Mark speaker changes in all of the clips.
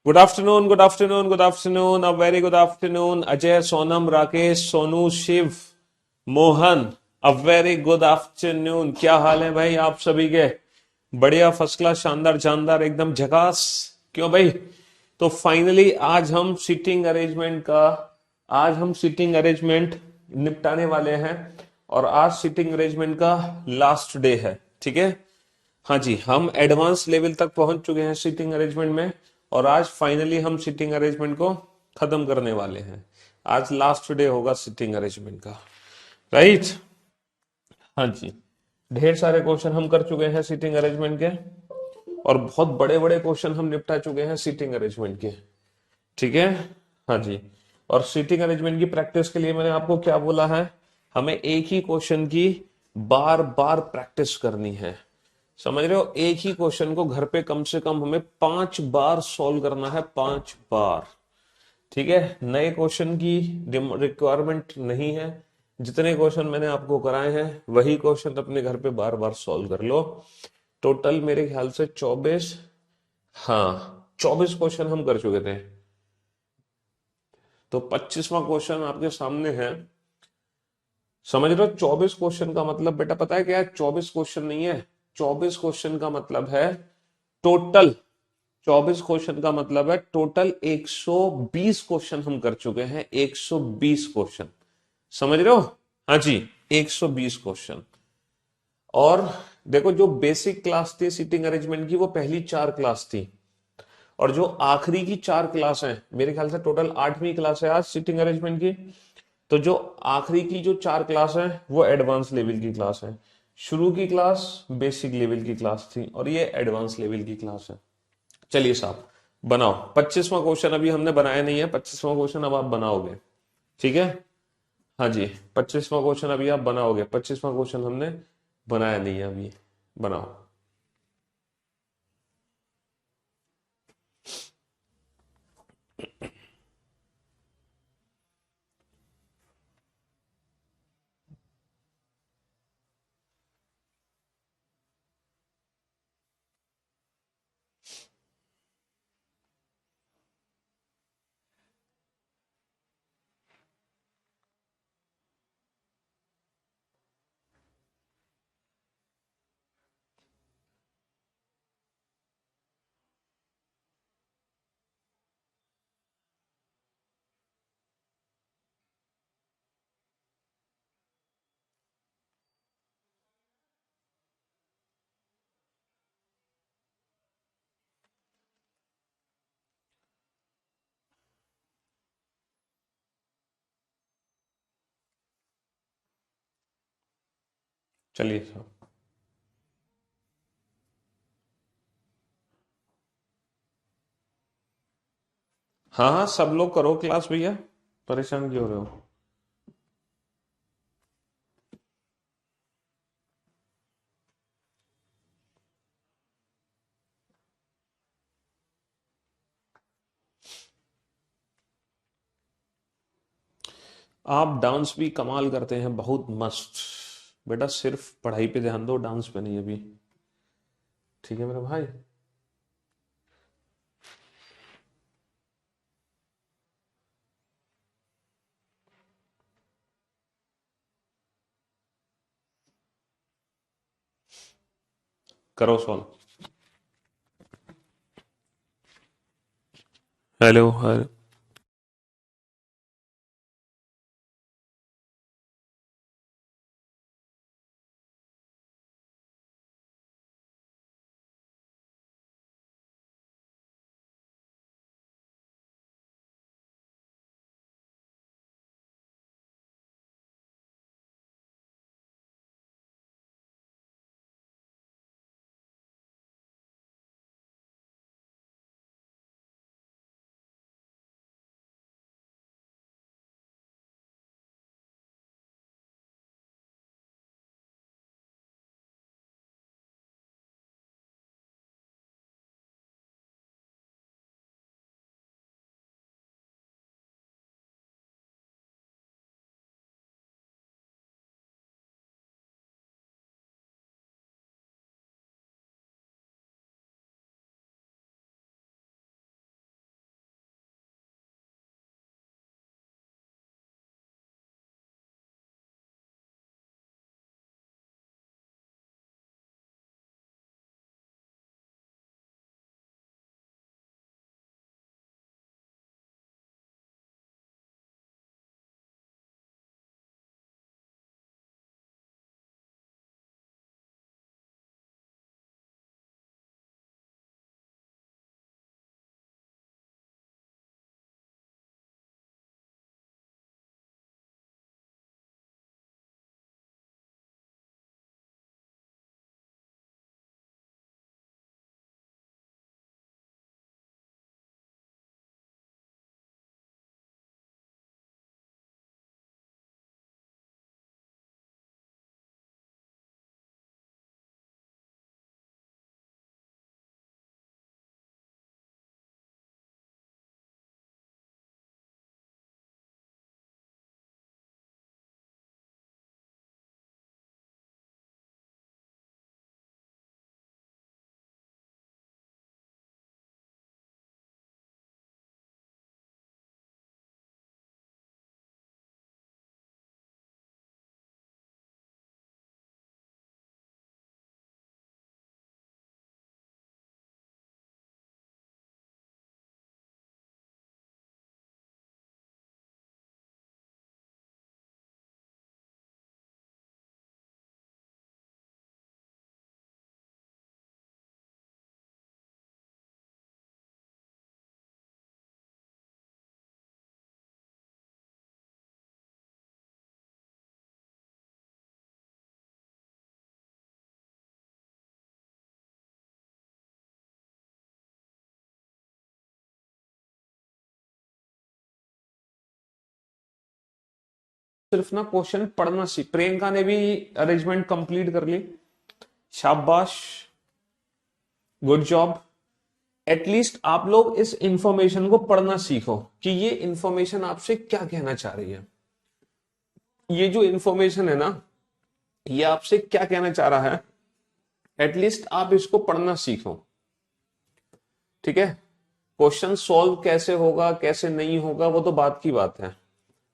Speaker 1: Good afternoon, good afternoon, good afternoon, a very good afternoon. Ajay, Sonam, Rakesh, Sonu, Shiv, Mohan, a very good afternoon. क्या हाल है भाई आप सभी के? बढ़िया, फर्स्ट क्लास, शानदार शानदार, एकदम झकास। क्यों भाई? तो फाइनली आज हम सीटिंग अरेंजमेंट निपटाने वाले हैं। और आज सीटिंग अरेंजमेंट का लास्ट डे है, ठीक है। हाँ जी, हम एडवांस लेवल तक पहुंच चुके हैं सीटिंग अरेंजमेंट में। और आज फाइनली हम सीटिंग अरेंजमेंट को खत्म करने वाले हैं। आज लास्ट डे होगा सीटिंग अरेंजमेंट का, राइट। हाँ जी, ढेर सारे क्वेश्चन हम कर चुके हैं सीटिंग अरेंजमेंट के। और बहुत बड़े बड़े क्वेश्चन हम निपटा चुके हैं सीटिंग अरेंजमेंट के, ठीक है। हाँ जी। और सीटिंग अरेंजमेंट की प्रैक्टिस के लिए मैंने आपको क्या बोला है? हमें एक ही क्वेश्चन की बार बार प्रैक्टिस करनी है। समझ रहे हो? एक ही क्वेश्चन को घर पे कम से कम हमें 5 बार सॉल्व करना है, 5 बार। ठीक है, नए क्वेश्चन की रिक्वायरमेंट नहीं है। जितने क्वेश्चन मैंने आपको कराए हैं वही क्वेश्चन अपने घर पे बार बार सॉल्व कर लो। टोटल मेरे ख्याल से 24, हाँ 24 क्वेश्चन हम कर चुके थे। तो 25वां क्वेश्चन आपके सामने है। समझ रहे हो? 24 क्वेश्चन का मतलब बेटा पता है क्या है? 24 क्वेश्चन नहीं है। 24 क्वेश्चन का मतलब है टोटल। 24 क्वेश्चन का मतलब है टोटल 120 क्वेश्चन हम कर चुके हैं। 120 क्वेश्चन, समझ रहे हो? हाँ जी, 120 क्वेश्चन। और देखो, जो बेसिक क्लास थी सीटिंग अरेंजमेंट की वो पहली 4 क्लास थी। और जो आखिरी की 4 क्लास हैं, मेरे ख्याल से टोटल 8वीं क्लास है आज सीटिंग अरेंजमेंट की। तो जो आखिरी की जो 4 क्लास है वो एडवांस लेवल की क्लास है। शुरू की क्लास बेसिक लेवल की क्लास थी और ये एडवांस लेवल की क्लास है। चलिए साहब, बनाओ। 25वां क्वेश्चन अभी हमने बनाया नहीं है, 25वां क्वेश्चन अब आप बनाओगे, ठीक है। हाँ जी, 25वां क्वेश्चन अभी आप बनाओगे। 25वां क्वेश्चन हमने बनाया नहीं है अभी। बनाओ। चलिए साहब। हाँ हाँ, सब लोग करो क्लास भैया, परेशान क्यों हो रहे हो? आप डांस भी कमाल करते हैं, बहुत मस्त। बेटा सिर्फ पढ़ाई पे ध्यान दो, डांस पे नहीं अभी। ठीक है मेरे भाई। करो सॉल्व। Hello hello. सिर्फ ना क्वेश्चन पढ़ना सीख। प्रियंका ने भी अरेंजमेंट कंप्लीट कर ली, शाबाश, गुड जॉब। एटलीस्ट आप लोग इस इंफॉर्मेशन को पढ़ना सीखो कि ये इंफॉर्मेशन आपसे क्या कहना चाह रही है। ये जो इंफॉर्मेशन है ना, ये आपसे क्या कहना चाह रहा है, एटलीस्ट आप इसको पढ़ना सीखो, ठीक है। क्वेश्चन सॉल्व कैसे होगा कैसे नहीं होगा वो तो बात की बात है,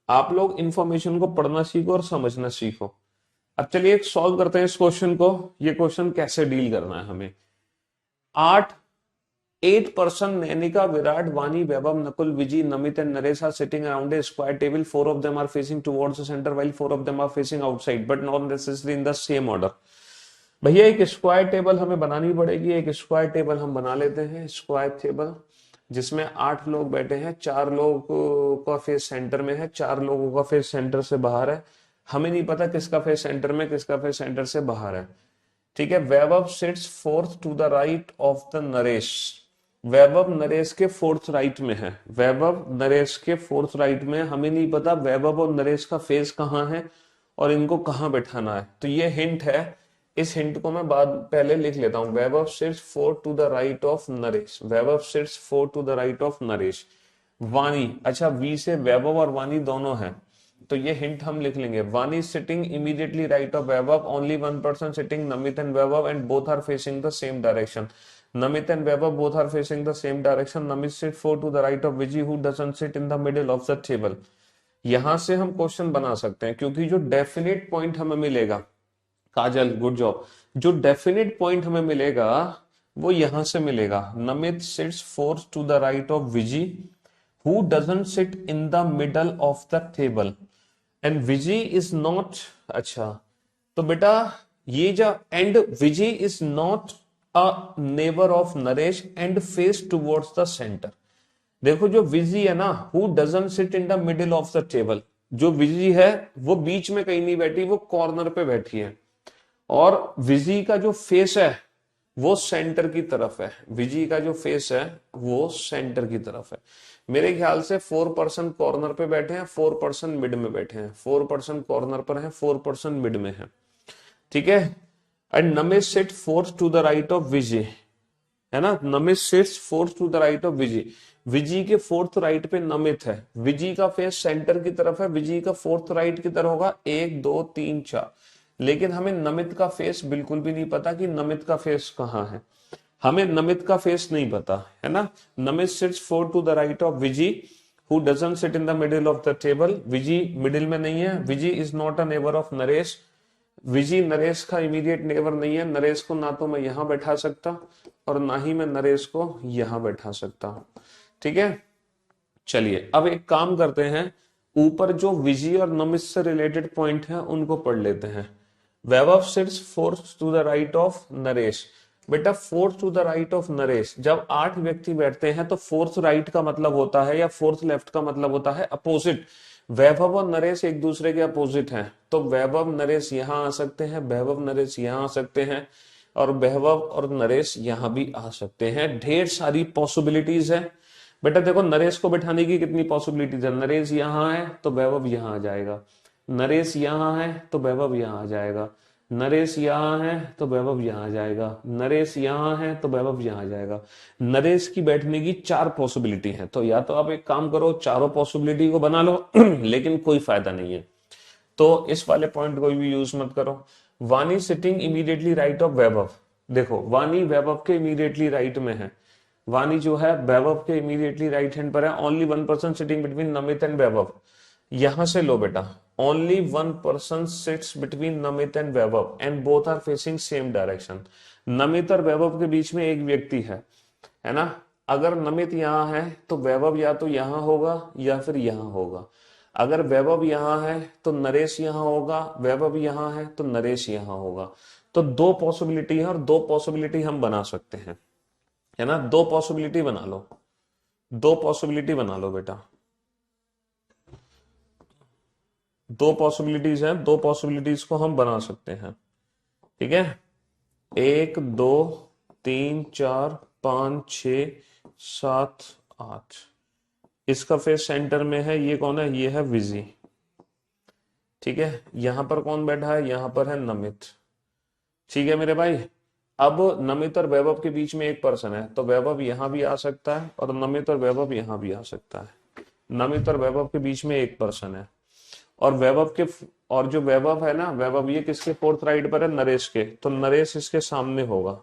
Speaker 1: आप लोग इंफॉर्मेशन को पढ़ना सीखो और समझना सीखो। अब चलिए एक सॉल्व करते हैं इस क्वेश्चन को। ये क्वेश्चन कैसे डील करना है हमें। 8 Nainika, Virat, Vani, Vaibhav, Nakul, Viji, Namit and Naresh are sitting around a square table. 4 of them are facing towards the center while 4 of them are facing outside, but not necessarily in the same order. भैया एक स्क्वायर टेबल हमें बनानी पड़ेगी। एक स्क्वायर टेबल हम बना लेते हैं, स्क्वायर टेबल जिसमें 8 लोग बैठे हैं, 4 लोगों का फेस सेंटर में है, 4 लोगों का फेस सेंटर से बाहर है। हमें नहीं पता किसका फेस सेंटर में किसका फेस सेंटर से बाहर है, ठीक है। Vaibhav sits fourth to the right of the Naresh. Vaibhav Naresh के फोर्थ राइट में है, वैभव नरेश के फोर्थ राइट में। हमें नहीं पता वैभव और नरेश का फेस कहाँ है और इनको कहाँ बैठाना है, तो ये हिंट है। इस हिंट को मैं बाद पहले लिख लेता हूं। Vaibhav sits fourth to the right of Naresh, Vaibhav sits fourth to the right of Naresh. Vani, अच्छा वी से वैभव और वानी दोनों हैं, तो ये हिंट हम लिख लेंगे। Vani sitting immediately right of Vaibhav, only 1 person sitting, Namit and Vaibhav, and both are facing the same direction. Namit and Vaibhav both are facing the same direction. Namit sit 4 to the right of Viji who doesn't sit in the middle of the table. यहां से हम question बना सकते हैं क्योंकि जो definite point हमें मिलेगा, काजल गुड जॉब, जो डेफिनेट पॉइंट हमें मिलेगा वो यहां से मिलेगा। Namit sits 4 to the right of Viji who doesn't sit in the middle of the table and Viji is not, अच्छा तो बेटा ये जो and Viji is not a neighbor of Naresh and face towards the center। देखो जो विजी है ना, who doesn't sit in the middle of the table, जो विजी है वो बीच में कहीं नहीं बैठी, वो कॉर्नर पे बैठी है। और विजी का जो फेस है वो सेंटर की तरफ है, विजी का जो फेस है वो सेंटर की तरफ है। मेरे ख्याल से 4% कॉर्नर पे बैठे हैं, 4% मिड में बैठे हैं, 4% कॉर्नर पर है, 4% मिड में है, ठीक है। And Namit sit fourth to the right of Vijay, है ना, Namit sits fourth to the right of Vijay. Vijay के फोर्थ राइट पे नमित है, विजय का फेस सेंटर की तरफ है, विजय का फोर्थ राइट की तरफ होगा 1 2 3 4। लेकिन हमें नमित का फेस बिल्कुल भी नहीं पता कि नमित का फेस कहाँ है, हमें नमित का फेस नहीं पता, है ना। Namit sits 4 to the right of Vijay who doesn't sit in the middle of the table. Vijay middle में नहीं है, Vijay is not a neighbour of Naresh, Vijay Naresh का इमीडिएट नेबर नहीं है। नरेश को ना तो मैं यहां बैठा सकता और ना ही मैं नरेश को यहां बैठा सकता, ठीक है। चलिए अब एक काम करते हैं, ऊपर जो विजय और नमित से रिलेटेड पॉइंट है उनको पढ़ लेते हैं। Vaibhav sits fourth to the right of Naresh. बेटा fourth to the right of Naresh, जब 8 व्यक्ति बैठते हैं तो फोर्थ राइट का मतलब होता है या फोर्थ लेफ्ट का मतलब होता है अपोजिट। वैभव और नरेश एक दूसरे के अपोजिट हैं, तो वैभव नरेश यहां आ सकते हैं, वैभव नरेश यहां आ सकते हैं, और वैभव और नरेश यहां भी आ सकते हैं। ढेर सारी पॉसिबिलिटीज है बेटा। देखो नरेश को बैठाने की कितनी पॉसिबिलिटीज है, नरेश यहां है तो वैभव यहां आ जाएगा, नरेश यहां है तो वैभव यहां आ जाएगा, नरेश यहां है तो वैभव यहां आ जाएगा, नरेश यहां है तो वैभव यहां आ जाएगा। नरेश की बैठने की 4 पॉसिबिलिटी है, तो या तो आप एक काम करो चारों पॉसिबिलिटी को बना लो लेकिन कोई फायदा नहीं है, तो इस वाले पॉइंट को भी यूज मत करो। वानी सिटिंग इमीडिएटली राइट ऑफ वैभव, देखो वानी वैभव के इमीडिएटली राइट में है, वानी जो है वैभव के इमीडिएटली राइट हैंड पर है। Only 1 person sitting between Namit and Vaibhav, यहां से लो बेटा, only 1 person sits between Namit and Vaibhav and both are facing same direction. Namit और वैभव के बीच में एक व्यक्ति है ना। अगर नमित यहां है तो वैभव या तो यहां होगा या फिर यहां होगा। अगर वैभव यहां है तो नरेश यहां होगा, वैभव यहां है तो नरेश यहां होगा। तो 2 पॉसिबिलिटी है और 2 पॉसिबिलिटी हम बना सकते हैं, है ना। 2 पॉसिबिलिटी बना लो, 2 पॉसिबिलिटी बना लो बेटा, 2 पॉसिबिलिटीज हैं, 2 पॉसिबिलिटीज को हम बना सकते हैं, ठीक है। 1 2 3 4 5 6 7 8, इसका फेस सेंटर में है, ये कौन है, ये है विजी। ठीक है, यहां पर कौन बैठा है, यहां पर है नमित। ठीक है मेरे भाई, अब नमित और वैभव के बीच में एक पर्सन है, तो वैभव यहां भी आ सकता है और नमित और वैभव यहां भी आ सकता है। नमित और वैभव के बीच में एक पर्सन है, और वैभव के, और जो वैभव है ना, वैभव ये किसके फोर्थ राइट पर है, नरेश के, तो नरेश इसके सामने होगा।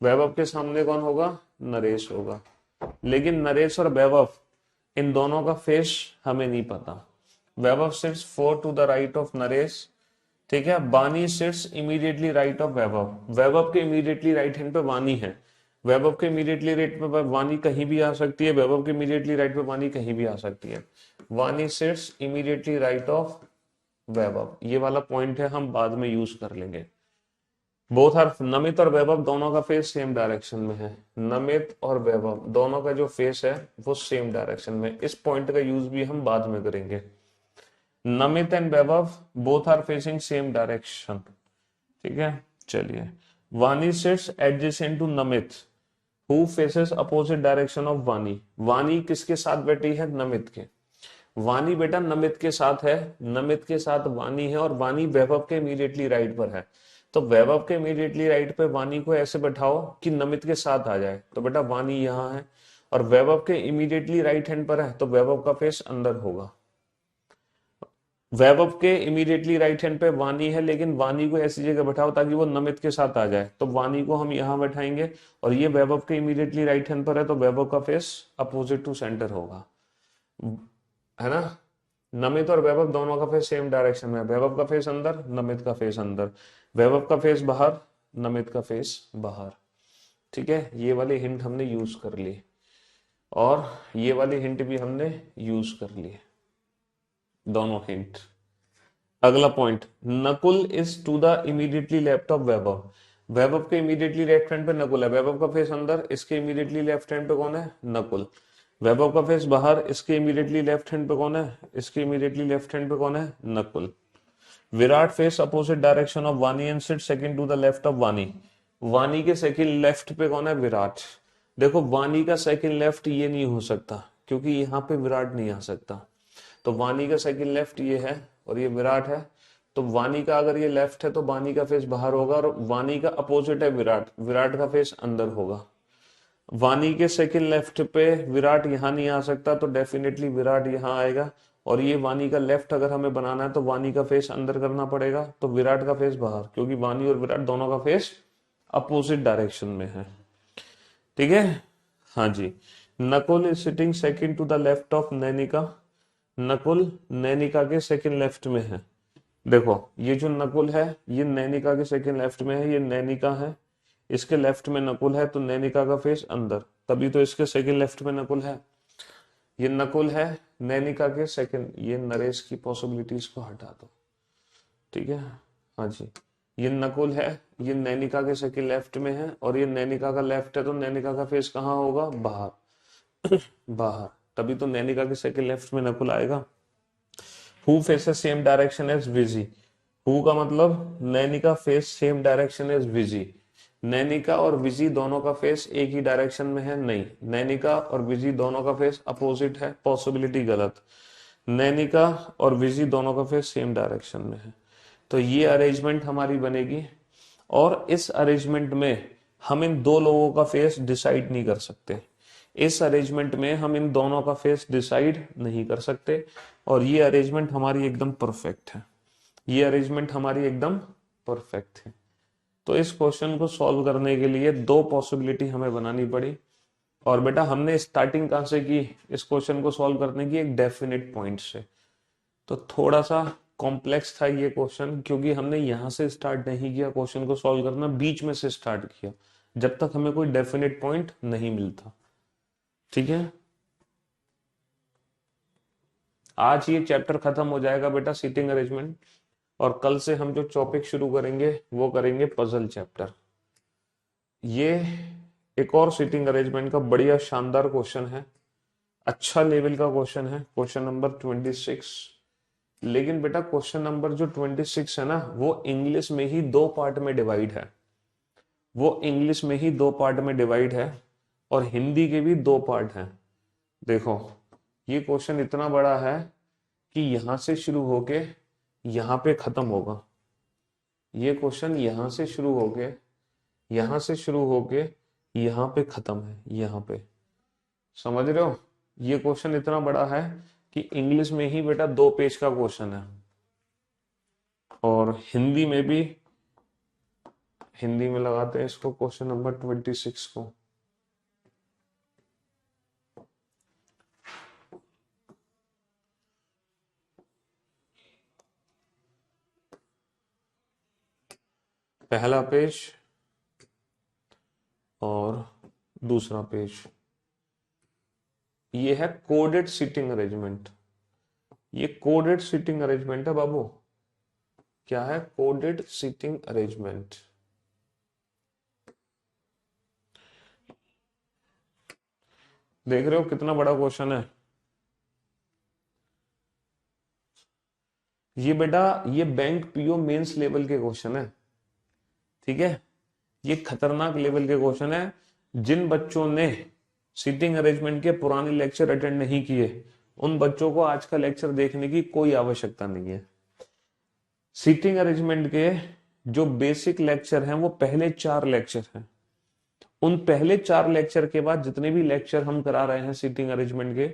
Speaker 1: वैभव के सामने कौन होगा, नरेश होगा। लेकिन नरेश और वैभव इन दोनों का फेस हमें नहीं पता। Vaibhav sits 4 to the right of Naresh, ठीक है। Vani sits immediately right of Vaibhav, Vaibhav के इमीडिएटली राइट हैंड पे वानी है। वैभव के इमीडिएटली राइट पे वानी कहीं भी आ सकती है, वैभव के इमीडिएटली राइट पे वानी कहीं भी आ सकती है। Vani sits immediately right of वैभव, ये वाला पॉइंट है, हम बाद में यूज कर लेंगे। बोथ आर, नमित और वैभव दोनों का फेस सेम डायरेक्शन में है। नमित और वैभव दोनों का जो फेस है वो सेम डायरेक्शन में, इस पॉइंट का यूज भी हम बाद में करेंगे। Namit and Vaibhav both are facing same direction, ठीक है। चलिए, Vani sits adjacent to Namit who faces opposite direction of Vani. Vani किसके साथ बैठी है, नमित के। वानी बेटा नमित के साथ है, नमित के साथ वानी है, और वानी वैभव के इमीडिएटली राइट पर है। तो वैभव के इमीडिएटली राइट पे वानी को ऐसे बैठाओ कि नमित के साथ आ जाए, तो बेटा वानी यहाँ है, और वैभव के इमीडिएटली राइट हैंड पर है, तो वैभव का फेस अंदर होगा। वैभव के इमीडिएटली राइट हैंड पे वानी है, लेकिन वानी को ऐसी जगह बैठाओ ताकि वो नमित के साथ आ जाए, तो वानी को हम यहाँ बैठाएंगे, और ये वैभव के इमीडिएटली राइट हैंड पर है, तो वैभव का फेस अपोजिट टू सेंटर होगा, है ना। नमित और वैभव दोनों का फेस सेम डायरेक्शन में है, वैभव का फेस अंदर, नमित का फेस अंदर, वैभव का फेस बाहर, नमित का फेस बाहर। ठीक है, ये वाली हिंट हमने यूज कर ली, और ये वाली हिंट भी हमने यूज कर ली, दोनों हिंट। अगला point, Nakul is to the immediately left of Vaibhav. Vaibhav के इमीडिएटली लेफ्ट हैंड पे नकुल है, वैभव का फेस अंदर, इसके इमीडिएटली लेफ्ट हैंड पे कौन है, नकुल। वैभव का फेस बाहर, इसके इमीडिएटली लेफ्ट हैंड पे कौन है, इसके इमीडिएटली लेफ्ट हैंड पे कौन है, Nakul. Virat face opposite direction of Vani and sit second to the left of Vani. Vani के सेकंड लेफ्ट पे कौन है, विराट। देखो वानी का सेकंड लेफ्ट ये नहीं हो सकता, क्योंकि यहाँ पे विराट नहीं आ सकता, तो वानी का सेकंड लेफ्ट ये है और ये विराट है, तो वानी का अगर ये लेफ्ट है तो वानी का फेस बाहर होगा, और वानी का अपोजिट है विराट, विराट का फेस अंदर होगा। वानी के सेकंड लेफ्ट पे विराट यहाँ नहीं आ सकता, तो डेफिनेटली विराट यहाँ आएगा, और ये वानी का लेफ्ट अगर हमें बनाना है तो वानी का फेस अंदर करना पड़ेगा, तो विराट का फेस बाहर, क्योंकि वानी और विराट दोनों का फेस अपोजिट डायरेक्शन में है। ठीक है, हाँ जी। Nakul is sitting second to the left of Nainika. Nakul Nainika के सेकंड लेफ्ट में है। देखो ये जो नकुल है ये नैनिका के सेकंड लेफ्ट में है, ये नैनिका है, इसके लेफ्ट में नकुल है, तो नैनिका का फेस अंदर, तभी तो इसके सेकंड लेफ्ट में नकुल है। ये नकुल है नैनिका के सेकंड, ये नरेश की पॉसिबिलिटीज को हटा दो, ठीक है। हाँ जी, ये नकुल है, ये नैनिका के सेकंड लेफ्ट में है, और ये नैनिका का लेफ्ट है, तो नैनिका का फेस कहाँ होगा, बाहर बाहर, तभी तो नैनिका के सेकंड लेफ्ट में नकुल आएगा। Who faces same direction as Viji. Who का मतलब Nainika face same direction as Viji. Nainika और विजी दोनों का फेस एक ही डायरेक्शन में है, नहीं, नैनिका और विजी दोनों का फेस अपोजिट है, पॉसिबिलिटी गलत। नैनिका और विजी दोनों का फेस सेम डायरेक्शन में है, तो ये अरेंजमेंट हमारी बनेगी, और इस अरेंजमेंट में हम इन दो लोगों का फेस डिसाइड नहीं कर सकते। इस अरेंजमेंट में हम इन दोनों का फेस डिसाइड नहीं कर सकते, और ये अरेंजमेंट हमारी एकदम परफेक्ट है, ये अरेंजमेंट हमारी एकदम परफेक्ट है। तो इस क्वेश्चन को सॉल्व करने के लिए दो पॉसिबिलिटी हमें बनानी पड़ी, और बेटा हमने स्टार्टिंग कहां से की इस क्वेश्चन को सॉल्व करने की, एक डेफिनेट पॉइंट से। तो थोड़ा सा कॉम्प्लेक्स था ये क्वेश्चन, क्योंकि हमने यहां से स्टार्ट नहीं किया क्वेश्चन को सॉल्व करना, बीच में से स्टार्ट किया, जब तक हमें कोई डेफिनेट पॉइंट नहीं मिलता। ठीक है, आज ये चैप्टर खत्म हो जाएगा बेटा, सीटिंग अरेंजमेंट, और कल से हम जो टॉपिक शुरू करेंगे वो करेंगे पजल चैप्टर। ये एक और सीटिंग अरेंजमेंट का बढ़िया शानदार क्वेश्चन है, अच्छा लेवल का क्वेश्चन है, क्वेश्चन नंबर 26। लेकिन बेटा क्वेश्चन नंबर जो 26 है ना, वो इंग्लिश में ही दो पार्ट में डिवाइड है, वो इंग्लिश में ही दो पार्ट में डिवाइड है, और हिंदी के भी दो पार्ट हैं। देखो ये क्वेश्चन इतना बड़ा है कि यहां से शुरू होके यहां पे खत्म होगा। ये क्वेश्चन यहां से शुरू होके, यहां से शुरू होके यहां पे खत्म है, यहां पे। समझ रहे हो? ये क्वेश्चन इतना बड़ा है कि इंग्लिश में ही बेटा 2 पेज का क्वेश्चन है, और हिंदी में भी, हिंदी में लगाते हैं इसको क्वेश्चन नंबर 26 को। पहला पेज और दूसरा पेज, ये है कोडेड सीटिंग अरेंजमेंट। ये कोडेड सीटिंग अरेंजमेंट है बाबू। क्या है? Coded seating arrangement. देख रहे हो कितना बड़ा क्वेश्चन है ये बेटा। ये बैंक पीओ मेंस लेवल के क्वेश्चन है, ठीक है? ये खतरनाक लेवल के क्वेश्चन है। जिन बच्चों ने सीटिंग अरेंजमेंट के पुराने लेक्चर अटेंड नहीं किए, उन बच्चों को आज का लेक्चर देखने की कोई आवश्यकता नहीं है। सीटिंग अरेंजमेंट के जो बेसिक लेक्चर हैं वो पहले 4 लेक्चर हैं। उन पहले 4 लेक्चर के बाद जितने भी लेक्चर हम करा रहे हैं सीटिंग अरेंजमेंट के,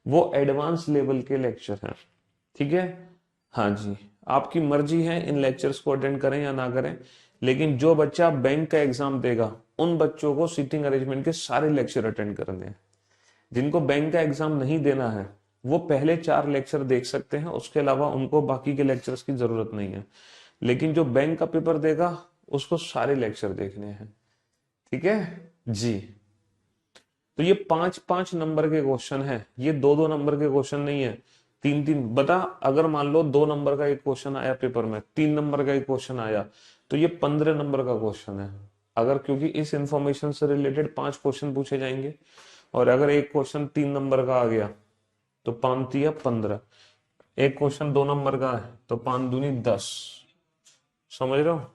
Speaker 1: वो एडवांस लेवल के लेक्चर हैं, ठीक है? हाँ जी, आपकी मर्जी है इन लेक्चर्स को अटेंड करें या ना करें, लेकिन जो बच्चा बैंक का एग्जाम देगा उन बच्चों को सीटिंग अरेंजमेंट के सारे लेक्चर अटेंड करने हैं। जिनको बैंक का एग्जाम नहीं देना है वो पहले 4 लेक्चर देख सकते हैं, उसके अलावा उनको बाकी के लेक्चर्स की जरूरत नहीं है। लेकिन जो बैंक का पेपर देगा उसको सारे लेक्चर देखने हैं, ठीक है जी? तो ये 5-5 नंबर के क्वेश्चन है, ये 2-2 नंबर के क्वेश्चन नहीं है, 3-3। बता, अगर मान लो 2 नंबर का एक क्वेश्चन आया पेपर में, 3 नंबर का एक क्वेश्चन आया, तो ये 15 नंबर का क्वेश्चन है। अगर, क्योंकि इस इंफॉर्मेशन से रिलेटेड 5 क्वेश्चन पूछे जाएंगे, और अगर एक क्वेश्चन 3 नंबर का आ गया तो 5 तिया 15। एक क्वेश्चन 2 नंबर का है तो 5 दूनी 10। समझ रहे हो?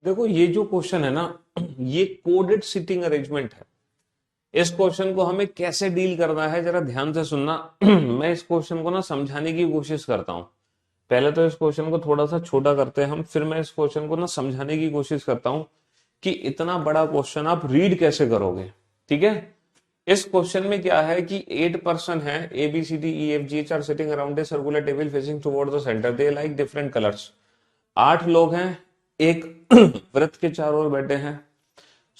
Speaker 1: देखो ये जो क्वेश्चन है ना, ये कोडेड सीटिंग अरेंजमेंट है। इस क्वेश्चन को हमें कैसे डील करना है जरा ध्यान से सुनना। मैं इस क्वेश्चन को ना समझाने की कोशिश करता हूं। पहले तो इस क्वेश्चन को थोड़ा सा छोटा करते हैं हम, फिर मैं इस क्वेश्चन को ना समझाने की कोशिश करता हूं कि इतना बड़ा क्वेश्चन आप रीड कैसे करोगे, ठीक है? इस क्वेश्चन में क्या है कि 8 पर्सन है, A B C D E F G H are sitting around a circular table facing toward the centre, they like different colours. 8 लोग हैं, एक वृत्त के चारों ओर बैठे हैं,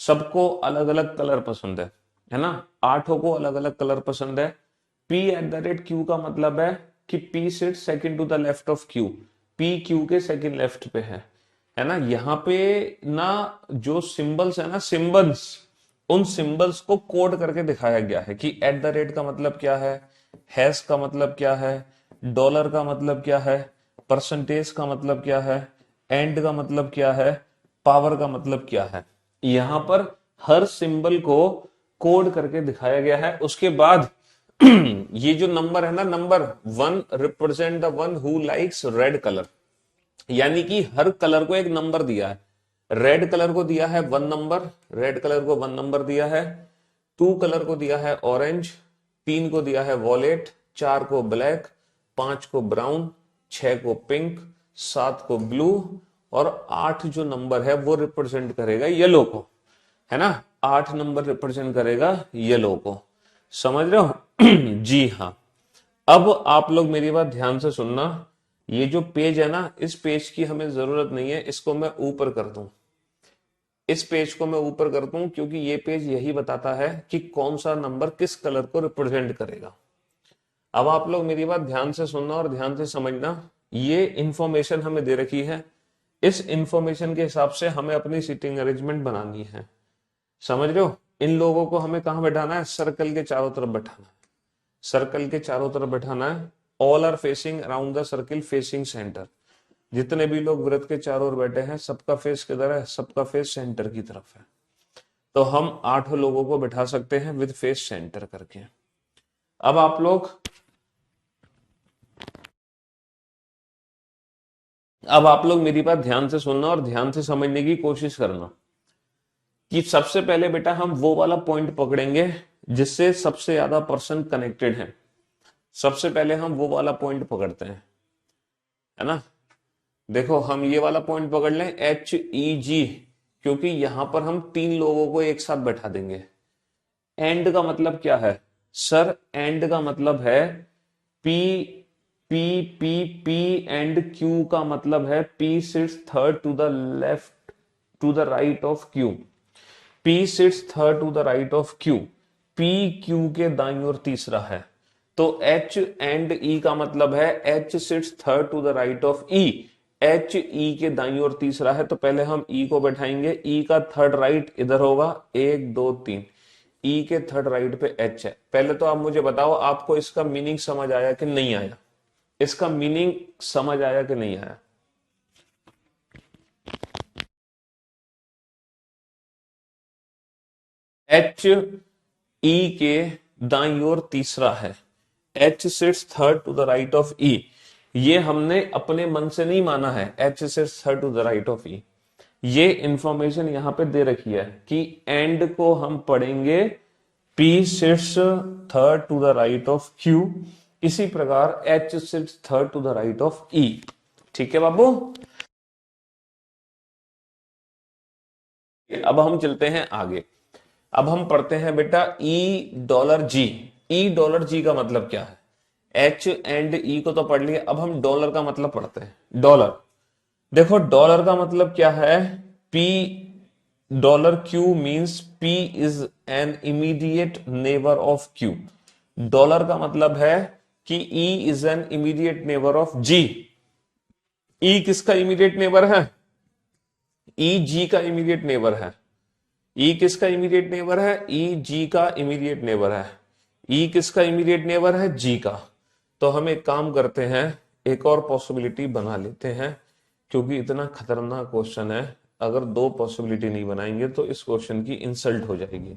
Speaker 1: सबको अलग अलग कलर पसंद है ना? 8 को अलग अलग कलर पसंद है। P@Q का मतलब है कि P sit second to the left of Q, P Q के सेकंड लेफ्ट पे है। है ना। यहाँ पे ना जो सिंबल्स है ना, सिंबल्स, उन सिंबल्स को कोड करके दिखाया गया है कि एट द रेट का मतलब क्या है, हैश का मतलब क्या है, डॉलर का मतलब क्या है, परसेंटेज का मतलब क्या है, एंड का मतलब क्या है, पावर का मतलब क्या है। यहां पर हर सिंबल को कोड करके दिखाया गया है। उसके बाद ये जो नंबर है ना, number 1 represent the one who likes red colour, यानी कि हर कलर को एक नंबर दिया है। रेड कलर को दिया है 1 नंबर, रेड कलर को 1 नंबर दिया है। 2 कलर को दिया है ऑरेंज, 3 को दिया है वॉलेट, 4 को ब्लैक, 5 को ब्राउन, 6 को पिंक, 7 को ब्लू, और 8 जो नंबर है वो रिप्रेजेंट करेगा येलो को, है ना। 8 नंबर रिप्रेजेंट करेगा येलो को, समझ रहे हो जी हाँ। अब आप लोग मेरी बात ध्यान से सुनना। ये जो पेज है ना, इस पेज की हमें जरूरत नहीं है, इसको मैं ऊपर कर दूं। इस पेज को मैं ऊपर कर दूं क्योंकि ये पेज यही बताता है कि कौन सा नंबर किस कलर को रिप्रेजेंट करेगा। अब आप लोग मेरी बात ध्यान से सुनना और ध्यान से समझना। ये इंफॉर्मेशन हमें दे रखी है, इस इंफॉर्मेशन के हिसाब से हमें अपनी सीटिंग अरेंजमेंट बनानी है, समझ रहे हो। इन लोगों को हमें कहां बैठाना है, सर्कल के चारों तरफ बैठाना है, सर्कल के चारों तरफ बैठाना है। All are facing around the circle facing centre. जितने भी लोग वृत्त के चारों ओर बैठे हैं, सबका फेस किधर है, सबका फेस सेंटर की तरफ है। तो हम 8 लोगों को बैठा सकते हैं विद फेस सेंटर करके। अब आप लोग मेरी बात ध्यान से सुनना और ध्यान से समझने की कोशिश करना कि सबसे पहले बेटा हम वो वाला पॉइंट पकड़ेंगे जिससे सबसे ज्यादा पर्सन कनेक्टेड है। सबसे पहले हम वो वाला पॉइंट पकड़ते हैं, है ना। देखो हम ये वाला पॉइंट पकड़ लें HEG, क्योंकि यहां पर हम 3 लोगों को एक साथ बैठा देंगे। एंड का मतलब क्या है सर, एंड का मतलब है P P P P and Q का मतलब है P sits third to the left to the right of Q. P sits third to the right of Q, P Q के दाईं ओर तीसरा है। तो एच एंड ई का मतलब है H sits third to the right of E, H E के दाईं ओर तीसरा है। तो पहले हम ई को बैठाएंगे, ई का थर्ड राइट इधर होगा, 1 2 3, ई के थर्ड राइट पे एच है। पहले तो आप मुझे बताओ आपको इसका मीनिंग समझ आया कि नहीं आया, इसका मीनिंग समझ आया कि नहीं आया। एच ई के दाईं ओर तीसरा है, H sits third to the right of E. ये हमने अपने मन से नहीं माना है, H sits third to the right of E. ये इंफॉर्मेशन यहां पे दे रखी है कि एंड को हम पढ़ेंगे P sits third to the right of Q, इसी प्रकार H sits third to the right of E. ठीक है बाबू। अब हम चलते हैं आगे। अब हम पढ़ते हैं बेटा $E $G का मतलब क्या है। एच एंड ई को तो पढ़ लिया, अब हम डॉलर का मतलब पढ़ते हैं। डॉलर, देखो डॉलर का मतलब क्या है, P dollar Q means P is an immediate neighbour of Q. Dollar का मतलब है कि E is an immediate neighbour of G. E किसका इमीडिएट नेबर है, ई जी का इमीडिएट नेबर है। ई किसका इमीडिएट नेबर है, ई जी का इमीडिएट नेबर है। ई किसका इमीडिएट नेबर है, जी का। तो हम एक काम करते हैं, एक और पॉसिबिलिटी बना लेते हैं, क्योंकि इतना खतरनाक क्वेश्चन है, अगर 2 पॉसिबिलिटी नहीं बनाएंगे तो इस क्वेश्चन की इंसल्ट हो जाएगी,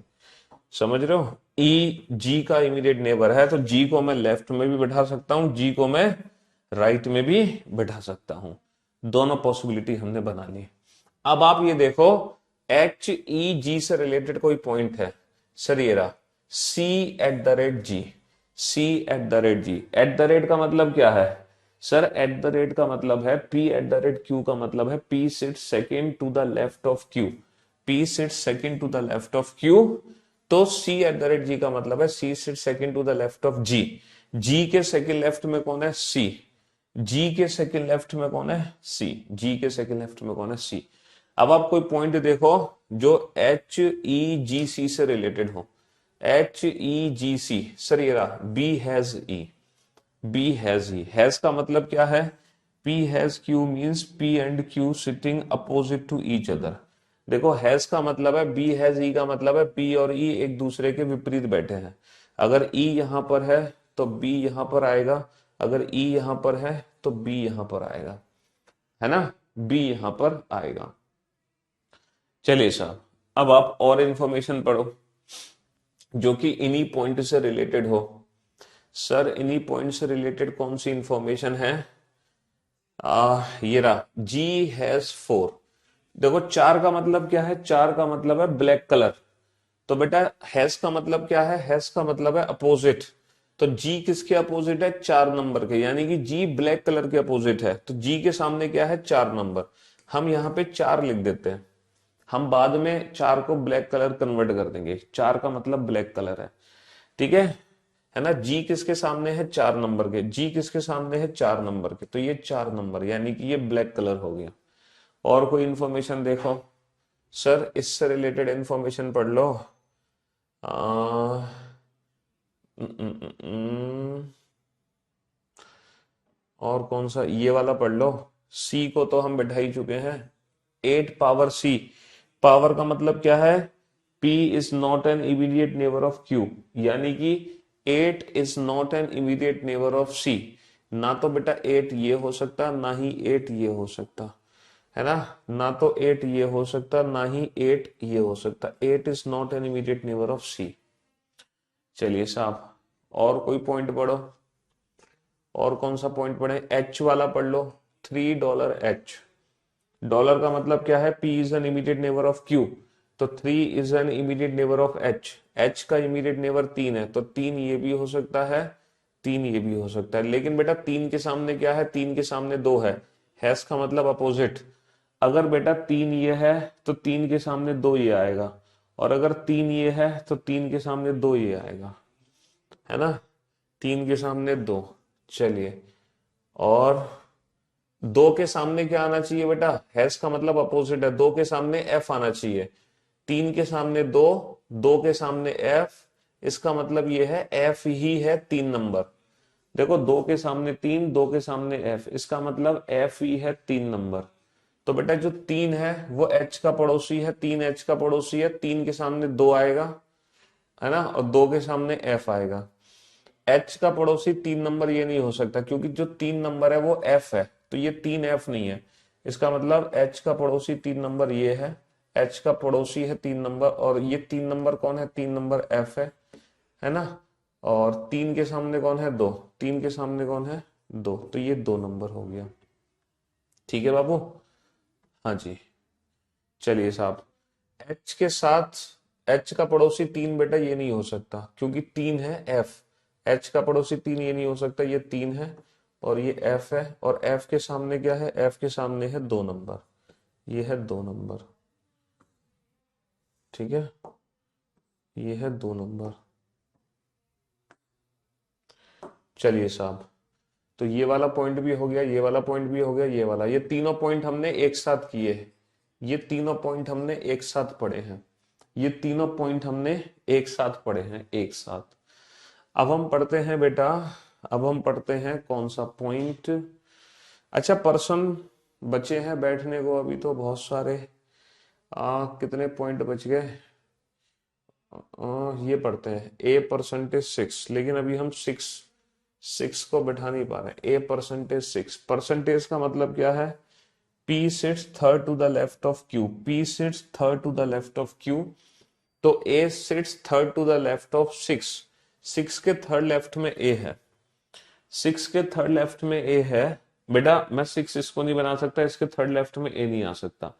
Speaker 1: समझ रहे हो। ई जी का इमीडिएट नेबर है, तो जी को मैं लेफ्ट में भी बैठा सकता हूं, जी को मैं राइट में भी बैठा सकता हूं। दोनों पॉसिबिलिटी हमने बना ली। अब आप ये देखो, HEG से रिलेटेड कोई पॉइंट है सर, ये रहा C@G, C@G। At the rate का मतलब क्या है सर, एट द रेट का मतलब है P@Q का मतलब है P sits second to the left of Q, P sits second to the left of Q। तो C@G का मतलब है C sits second to the left of G। G के सेकेंड लेफ्ट में कौन है, C। जी के सेकेंड लेफ्ट में कौन है, सी। जी के सेकेंड लेफ्ट में कौन है, सी। अब आप कोई पॉइंट देखो जो HEGC से रिलेटेड हो। HEGC सर, ये रहा B has E, B has E। Has का मतलब क्या है, P has Q means P and Q sitting opposite to each other। देखो हैज का मतलब है B हैज E का मतलब है P और E एक दूसरे के विपरीत बैठे हैं। अगर E यहां पर है तो B यहां पर आएगा, अगर E यहां पर है तो B यहां पर आएगा, है ना, B यहां पर आएगा। चलिए साहब, अब आप और इंफॉर्मेशन पढ़ो जो कि इन्हीं पॉइंट से रिलेटेड हो। सर इन्हीं पॉइंट से रिलेटेड कौन सी इंफॉर्मेशन है? ये रहा, G हैज 4। देखो 4 का मतलब क्या है? 4 का मतलब है ब्लैक कलर। तो बेटा हैज का मतलब क्या है? हैज का मतलब है अपोजिट। तो G किसके अपोजिट है? 4 नंबर के, यानी कि G ब्लैक कलर के अपोजिट है। तो G के सामने क्या है? 4 नंबर। हम यहाँ पे 4 लिख देते हैं, हम बाद में 4 को ब्लैक कलर कन्वर्ट कर देंगे। 4 का मतलब ब्लैक कलर है, ठीक है ना। G किसके सामने है? 4 नंबर के। G किसके सामने है? 4 नंबर के। तो ये 4 नंबर, यानी कि ये ब्लैक कलर हो गया। और कोई इंफॉर्मेशन देखो सर, इससे रिलेटेड इंफॉर्मेशन पढ़ लो। आ, न, न, न, और कौन सा, ये वाला पढ़ लो। C को तो हम बैठा ही चुके हैं। 8 पावर C। पावर का मतलब क्या है? P is not an immediate neighbour of Q, यानी कि 8 is not an immediate neighbour of C। ना तो बेटा 8 ये हो सकता, ना ही 8 ये हो सकता, है ना। ना तो 8 ये हो सकता, ना ही 8 ये हो सकता। 8 is not an immediate neighbour of C। चलिए साहब, और कोई पॉइंट पढ़ो। और कौन सा पॉइंट पढ़े? H वाला पढ़ लो। $3 H। डॉलर का मतलब क्या है? P is an immediate neighbour of Q, तो 3 is an immediate neighbour of H। H का इमीडिएट नेबर 3 है, तो 3 ये भी हो सकता है, 3 ये भी हो सकता है। लेकिन बेटा 3 के सामने क्या है? 3 के सामने 2 है। हैश का मतलब अपोजिट। अगर बेटा 3 ये है तो 3 के सामने 2 ये आएगा, और अगर 3 ये है तो 3 के सामने 2 ये आएगा, है ना। 3 के सामने 2। चलिए, और 2 के सामने क्या आना चाहिए बेटा? हैश का मतलब अपोजिट है, 2 के सामने F आना चाहिए। 3 के सामने 2, 2 के सामने F, इसका मतलब ये है F ही है 3 नंबर। देखो 2 के सामने 3, 2 के सामने F, इसका मतलब F ही है 3 नंबर। तो बेटा जो 3 है वो H का पड़ोसी है, 3 H का पड़ोसी है। 3 के सामने 2 आएगा, है ना, और 2 के सामने F आएगा। H का पड़ोसी 3 नंबर ये नहीं हो सकता, क्योंकि जो 3 नंबर है वो F है, तो ये 3 F नहीं है। इसका मतलब H का पड़ोसी 3 नंबर ये है, H का पड़ोसी है 3 नंबर, और ये 3 नंबर कौन है? 3 नंबर F है ना। और 3 के सामने कौन है? 2। 3 के सामने कौन है? 2। तो ये 2 नंबर हो गया, ठीक है बाबू। हाँ जी, चलिए साहब, H के साथ H का पड़ोसी 3 बेटा ये नहीं हो सकता, क्योंकि 3 है F। H का पड़ोसी 3 ये नहीं हो सकता, ये 3 है और ये F है, और F के सामने क्या है? F के सामने है 2 नंबर, ये है 2 नंबर, ठीक है, ये है 2 नंबर। चलिए साहब, तो ये वाला पॉइंट भी हो गया, ये वाला पॉइंट भी हो गया, ये वाला, ये तीनों पॉइंट हमने एक साथ किए हैं। ये तीनों पॉइंट हमने एक साथ पढ़े हैं। ये तीनों पॉइंट हमने एक साथ पढ़े हैं, एक साथ। अब हम पढ़ते हैं बेटा, अब हम पढ़ते हैं कौन सा पॉइंट। अच्छा, पर्सन बचे हैं बैठने को अभी तो बहुत सारे। कितने पॉइंट बच गए? ये पढ़ते हैं ए परसेंटेज 6, लेकिन अभी हम 6 को बैठा नहीं पा रहे। ए परसेंटेज 6, परसेंटेज का मतलब क्या है? P sits third to the left of Q, P sits third to the left of Q, तो A sits third to the left of 6। 6 के थर्ड लेफ्ट में A है, 6 के थर्ड लेफ्ट में A है। बेटा मैं 6 इसको नहीं बना सकता, इसके थर्ड लेफ्ट में A नहीं आ सकता।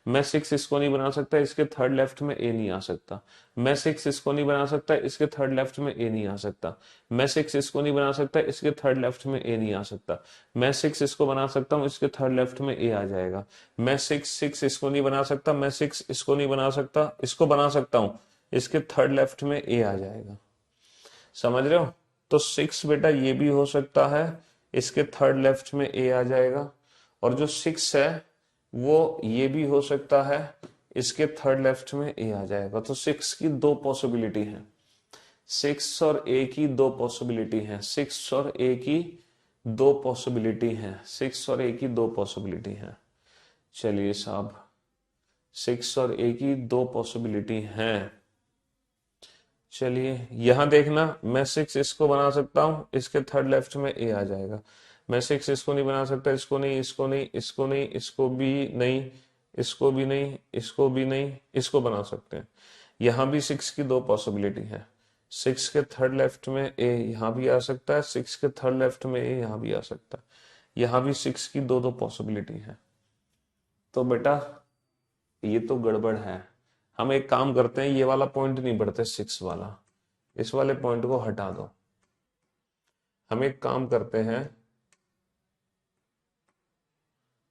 Speaker 1: मैं 6 इसको नहीं बना सकता, इसके थर्ड लेफ्ट में A नहीं आ सकता। मैं 6 इसको नहीं बना सकता, इसके थर्ड लेफ्ट में A नहीं आ सकता। मैं 6 इसको नहीं बना सकता, इसके थर्ड लेफ्ट में A नहीं आ सकता। मैं 6 इसको बना सकता हूँ, इसके थर्ड लेफ्ट में A आ जाएगा। मैं 6 इसको नहीं बना सकता, मैं 6 इसको नहीं बना सकता, इसको बना सकता हूँ, इसके थर्ड लेफ्ट में A आ जाएगा। समझ रहे हो? तो 6 बेटा ये भी हो सकता है, इसके थर्ड लेफ्ट में A आ जाएगा। और जो 6 है वो ये भी हो सकता है, इसके थर्ड लेफ्ट में A आ जाएगा। तो 6 की दो पॉसिबिलिटी है, 6 और A की दो पॉसिबिलिटी है, 6 और A की दो पॉसिबिलिटी हैं, 6 और ए की दो पॉसिबिलिटी हैं। चलिए साहब, 6 और ए की दो पॉसिबिलिटी हैं। चलिए यहां देखना, मैं 6 इसको बना सकता हूं, इसके थर्ड लेफ्ट में ए आ जाएगा। मैं 6 इसको नहीं बना सकता, इसको नहीं, इसको नहीं, इसको नहीं, इसको भी नहीं, इसको भी नहीं, इसको भी नहीं, इसको बना सकते हैं। यहां भी 6 की दो पॉसिबिलिटी है। 6 के थर्ड लेफ्ट में ए यहां भी आ सकता है, 6 के थर्ड लेफ्ट में ए यहां भी आ सकता है। यहां भी 6 की दो दो पॉसिबिलिटी है। तो बेटा ये तो गड़बड़ है। हम एक काम करते हैं, ये वाला पॉइंट नहीं बढ़ते, 6 वाला, इस वाले पॉइंट को हटा दो। हम एक काम करते हैं,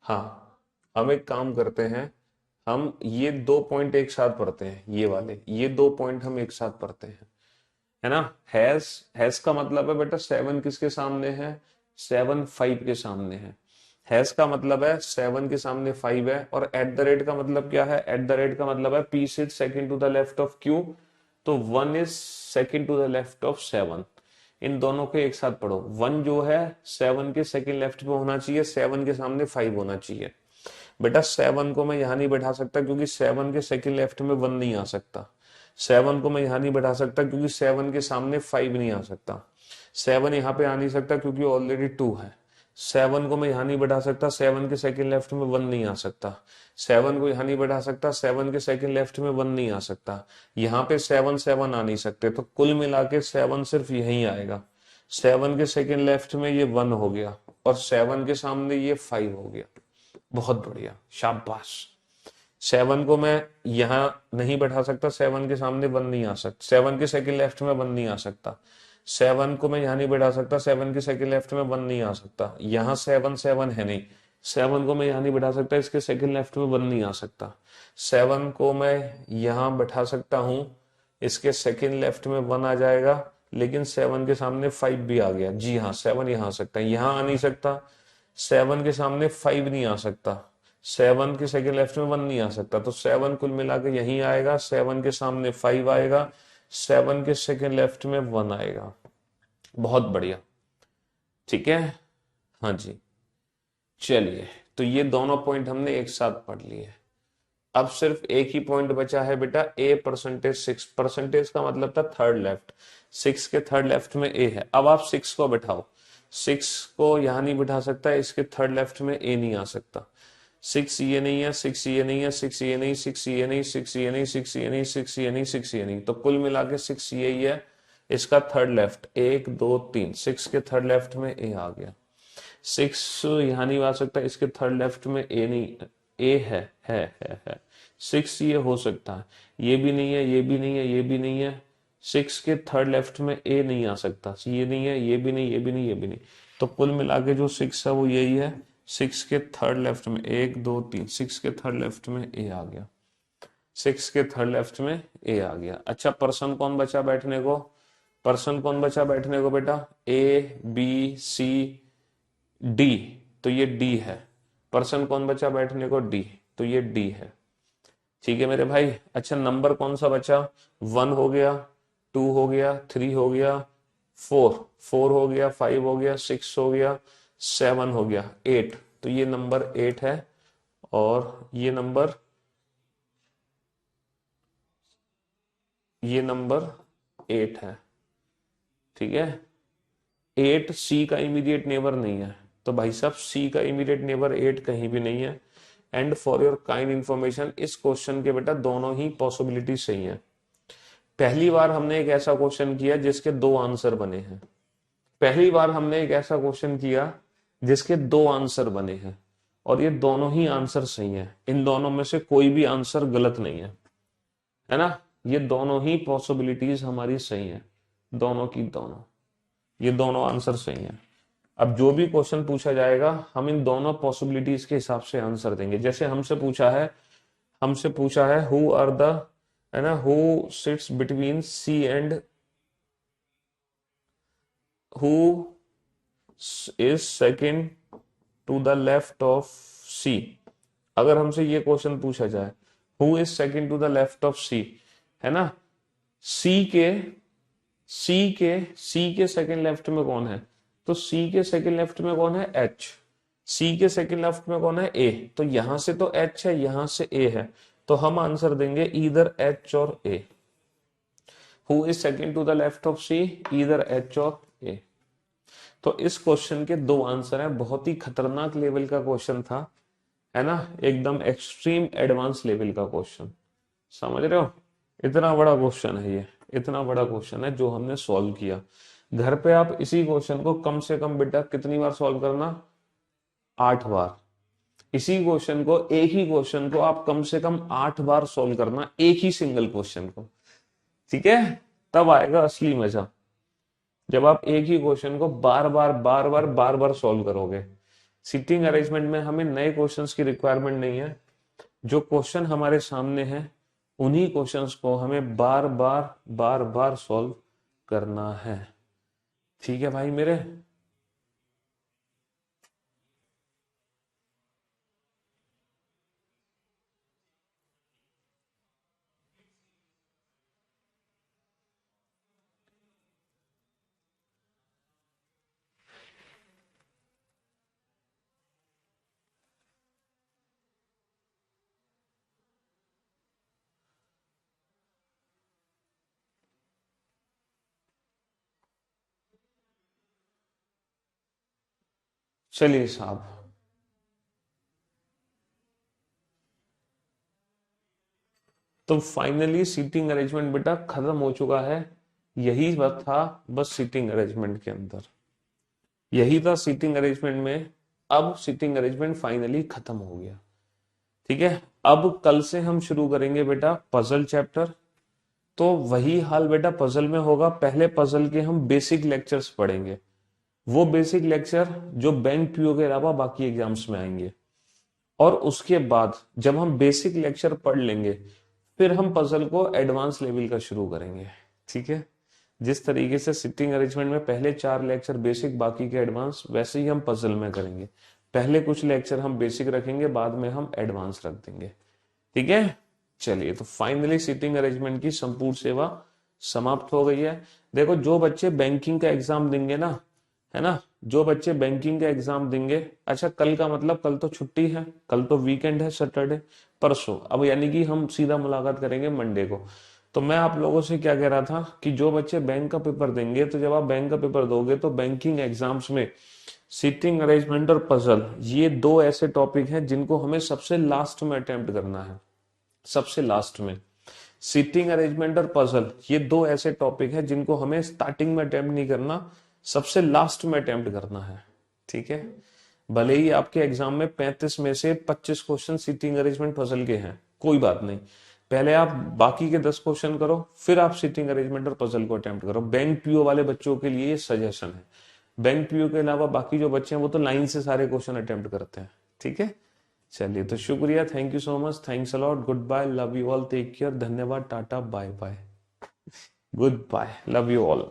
Speaker 1: हाँ हम एक काम करते हैं, हम ये दो पॉइंट एक साथ पढ़ते हैं, ये वाले, ये दो पॉइंट हम एक साथ पढ़ते हैं, है ना। हैज का मतलब है बेटा 7 किसके सामने है, 7 5 के सामने है। हैज का मतलब है 7 के सामने 5 है, और एट द रेट का मतलब क्या है, एट द रेट का मतलब है P sit second to the left of Q, तो 1 is second to the left of 7। इन दोनों के एक साथ पढ़ो। 1 जो है 7 के सेकंड लेफ्ट पे होना चाहिए, 7 के सामने 5 होना चाहिए। बेटा 7 को मैं यहां नहीं बैठा सकता, क्योंकि 7 के सेकंड लेफ्ट में 1 नहीं आ सकता। 7 को मैं यहां नहीं बैठा सकता, क्योंकि 7 के सामने 5 नहीं आ सकता। 7 यहाँ पे आ नहीं सकता, क्योंकि ऑलरेडी 2 है। 7 को मैं यहां नहीं बैठा सकता, 7 के सेकंड लेफ्ट में 1 नहीं आ सकता। 7 को यहां नहीं बैठा सकता, 7 के सेकंड लेफ्ट में 1 नहीं आ सकता। यहाँ पे 7 7 आ नहीं सकते, तो कुल मिला के 7 सिर्फ यही आएगा। 7 के सेकंड लेफ्ट में ये 1 हो गया, और 7 के सामने ये 5 हो गया। बहुत बढ़िया, शाबाश। 7 को मैं यहां नहीं बैठा सकता, 7 के सामने 1 नहीं आ सकता, 7 के सेकंड लेफ्ट में 1 नहीं आ सकता। 7 को मैं यहां नहीं बैठा सकता, 7 के सेकंड लेफ्ट में 1 नहीं आ सकता। यहाँ 7 7 है नहीं, 7 को मैं यहां नहीं बैठा सकता, इसके सेकंड लेफ्ट में 1 नहीं आ सकता। 7 को मैं यहां बैठा सकता हूं, इसके सेकंड लेफ्ट में 1 आ जाएगा, लेकिन 7 के सामने 5 भी आ गया। जी हाँ, 7 यहां आ सकता है, यहां आ नहीं सकता। 7 के सामने 5 नहीं आ सकता, 7 के सेकंड लेफ्ट में 1 नहीं आ सकता, तो 7 कुल मिला के यहीं आएगा। 7 के सामने 5 आएगा, 7 के सेकंड लेफ्ट में 1 आएगा। बहुत बढ़िया, ठीक है। हाँ जी, चलिए, तो ये दोनों पॉइंट हमने एक साथ पढ़ लिए। अब सिर्फ एक ही पॉइंट बचा है बेटा, ए परसेंटेज 6। परसेंटेज का मतलब था थर्ड लेफ्ट, 6 के थर्ड लेफ्ट में ए है। अब आप 6 को बैठाओ, 6 को यहां नहीं बिठा सकता, इसके थर्ड लेफ्ट में ए नहीं आ सकता। 6 ये नहीं है, 6 ये नहीं है, 6 ये नहीं, 6 ये नहीं, 6 ये नहीं, 6 ये नहीं, 6 ये नहीं, 6 ये नहीं, तो कुल मिला के 6 यही है। इसका थर्ड लेफ्ट 1 2 3, 6 के थर्ड लेफ्ट में ए आ गया। 6 यहां नहीं आ सकता, इसके थर्ड लेफ्ट में ए नहीं, ए है। 6 ये हो सकता है, ये भी नहीं है, ये भी नहीं है, ये भी नहीं है। 6 के थर्ड लेफ्ट में ए नहीं आ सकता, ये नहीं है, ये भी नहीं, ये भी नहीं, ये भी नहीं। तो कुल मिला के जो 6 है वो यही है। 6 के थर्ड लेफ्ट में 1 2 3, 6 के थर्ड लेफ्ट में ए आ गया। 6 के थर्ड लेफ्ट में ए आ गया। अच्छा, पर्सन कौन बचा बैठने को, पर्सन कौन बचा बैठने को बेटा, ए बी सी डी, तो ये डी है। पर्सन कौन बचा बैठने को, डी, तो ये डी है। ठीक है मेरे भाई। अच्छा, नंबर कौन सा बचा, 1 हो गया, 2 हो गया, 3 हो गया, 4 हो गया, 5 हो गया, 6 हो गया, 7 हो गया, 8, तो ये नंबर 8 है। और ये नंबर 8 है, ठीक है। 8 सी का इमीडिएट नेबर नहीं है, तो भाई साहब सी का इमीडिएट नेबर 8 कहीं भी नहीं है। And for your kind information, इस क्वेश्चन के बेटा दोनों ही पॉसिबिलिटी सही है। पहली बार हमने एक ऐसा क्वेश्चन किया जिसके दो आंसर बने हैं, पहली बार हमने एक ऐसा क्वेश्चन किया जिसके दो आंसर बने हैं, और ये दोनों ही आंसर सही है। इन दोनों में से कोई भी आंसर गलत नहीं है ना। ये दोनों ही पॉसिबिलिटीज हमारी सही है, दोनों की दोनों, ये दोनों आंसर सही है। अब जो भी क्वेश्चन पूछा जाएगा, हम इन दोनों पॉसिबिलिटीज के हिसाब से आंसर देंगे। जैसे हमसे पूछा है हु आर द, है ना, who sits between C and, who is second to the left of C. अगर हमसे ये क्वेश्चन पूछा जाए, who is second to the left of C, है ना, सी के सेकंड लेफ्ट में कौन है, तो सी के सेकंड लेफ्ट में कौन है, एच। सी के सेकंड लेफ्ट में कौन है, ए। तो यहां से तो एच है, यहां से ए है, तो हम आंसर देंगे इधर एच और A. Who is second to the left of C, इधर एच और ए। तो इस क्वेश्चन के दो आंसर हैं। बहुत ही खतरनाक लेवल का क्वेश्चन था, है ना, एकदम एक्सट्रीम एडवांस लेवल का क्वेश्चन, समझ रहे हो। इतना बड़ा क्वेश्चन है ये, इतना बड़ा क्वेश्चन है जो हमने सॉल्व किया। घर पे आप इसी क्वेश्चन को कम से कम बेटा कितनी बार सॉल्व करना, 8 बार। इसी क्वेश्चन को, एक ही क्वेश्चन को आप कम से कम 8 बार सॉल्व करना, एक ही सिंगल क्वेश्चन को, ठीक है। तब आएगा असली मजा, जब आप एक ही क्वेश्चन को बार बार बार बार बार बार सॉल्व करोगे। सीटिंग अरेंजमेंट में हमें नए क्वेश्चंस की रिक्वायरमेंट नहीं है। जो क्वेश्चन हमारे सामने हैं उन्हीं क्वेश्चंस को हमें बार बार बार बार सॉल्व करना है, ठीक है भाई मेरे। चलिए साहब, तो फाइनली सीटिंग अरेंजमेंट बेटा खत्म हो चुका है। यही बात था बस सीटिंग अरेंजमेंट के अंदर, यही था सीटिंग अरेंजमेंट में। अब सीटिंग अरेंजमेंट फाइनली खत्म हो गया, ठीक है। अब कल से हम शुरू करेंगे बेटा पजल चैप्टर। तो वही हाल बेटा पजल में होगा। पहले पजल के हम बेसिक लेक्चर्स पढ़ेंगे, वो बेसिक लेक्चर जो बैंक पीओ के अलावा बाकी एग्जाम्स में आएंगे। और उसके बाद जब हम बेसिक लेक्चर पढ़ लेंगे फिर हम पजल को एडवांस लेवल का शुरू करेंगे, ठीक है। जिस तरीके से सिटिंग अरेंजमेंट में पहले 4 लेक्चर बेसिक बाकी के एडवांस, वैसे ही हम पजल में करेंगे। पहले कुछ लेक्चर हम बेसिक रखेंगे, बाद में हम एडवांस रख देंगे, ठीक है। चलिए, तो फाइनली सिटिंग अरेंजमेंट की संपूर्ण सेवा समाप्त हो गई है। देखो, जो बच्चे बैंकिंग का एग्जाम देंगे ना, है ना, जो बच्चे बैंकिंग का एग्जाम देंगे, अच्छा कल का मतलब कल तो छुट्टी है, कल तो वीकेंड है, सैटरडे, परसों, अब यानी कि हम सीधा मुलाकात करेंगे मंडे को। तो मैं आप लोगों से क्या कह रहा था कि जो बच्चे बैंक का पेपर देंगे, तो जब आप बैंक का पेपर दोगे तो बैंकिंग एग्जाम्स में सिटिंग अरेंजमेंट और पजल, ये दो ऐसे टॉपिक हैं जिनको हमें सबसे लास्ट में अटेम्प्ट करना है, सबसे लास्ट में। सीटिंग अरेंजमेंट और पजल, ये दो ऐसे टॉपिक हैं जिनको हमें स्टार्टिंग में अटेम्प्ट नहीं करना, सबसे लास्ट में अटेम्प्ट करना है, ठीक है। भले ही आपके एग्जाम में 35 में से 25 क्वेश्चन सीटिंग अरेंजमेंट पजल के हैं, कोई बात नहीं। पहले आप बाकी के 10 क्वेश्चन करो, फिर आप सीटिंग अरेंजमेंट और पजल को अटेम्प्ट करो। बैंक पीओ वाले बच्चों के लिए ये सजेशन है। बैंक पीओ के अलावा बाकी जो बच्चे हैं वो तो लाइन से सारे क्वेश्चन अटेम्प्ट करते हैं, ठीक है। चलिए, तो शुक्रिया, thank you so much, thanks a lot, good bye, love you all, take care, धन्यवाद, टाटा, bye bye, good bye, love you all.